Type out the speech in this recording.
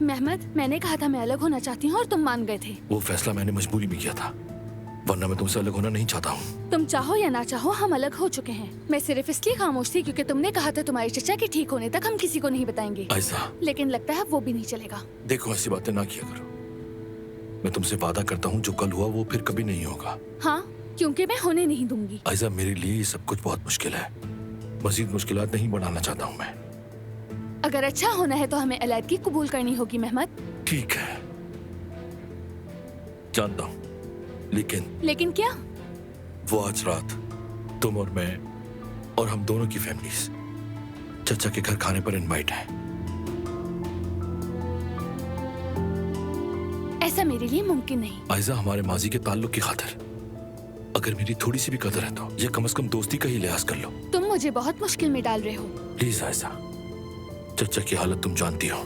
महमद, मैंने कहा था मैं अलग होना चाहती हूँ और तुम मान गए थे। वो फैसला मैंने मजबूरी में किया था, वरना मैं तुमसे अलग होना नहीं चाहता हूँ। तुम चाहो या ना चाहो हम अलग हो चुके हैं। मैं सिर्फ इसलिए खामोश थी क्योंकि तुमने कहा था तुम्हारे चचा के ठीक होने तक हम किसी को नहीं बताएंगे। आयशा, लेकिन लगता है वो भी नहीं चलेगा। देखो ऐसी बातें ना किया करो। मैं तुमसे वादा करता हूँ जो कल हुआ वो फिर कभी नहीं होगा। हाँ, क्योंकि मैं होने नहीं दूंगी। आयशा, मेरे लिए ये सब कुछ बहुत मुश्किल है। मजीद मुश्किलात नहीं बढ़ाना चाहता हूँ मैं। अगर अच्छा होना है तो हमें अलैदगी कबूल करनी होगी महमद। ठीक है, जानता हूँ, लेकिन क्या? वो आज रात तुम और मैं और हम दोनों की फैमिलीज चचा के घर खाने पर इनवाइट है। ऐसा मेरे लिए मुमकिन नहीं। आयशा, हमारे माजी के ताल्लुक की खातिर अगर मेरी थोड़ी सी भी कदर है तो ये कम से कम दोस्ती का ही लिहाज कर लो। तुम मुझे बहुत मुश्किल में डाल रहे हो। प्लीज आयशा, चचा की हालत तुम जानती हो।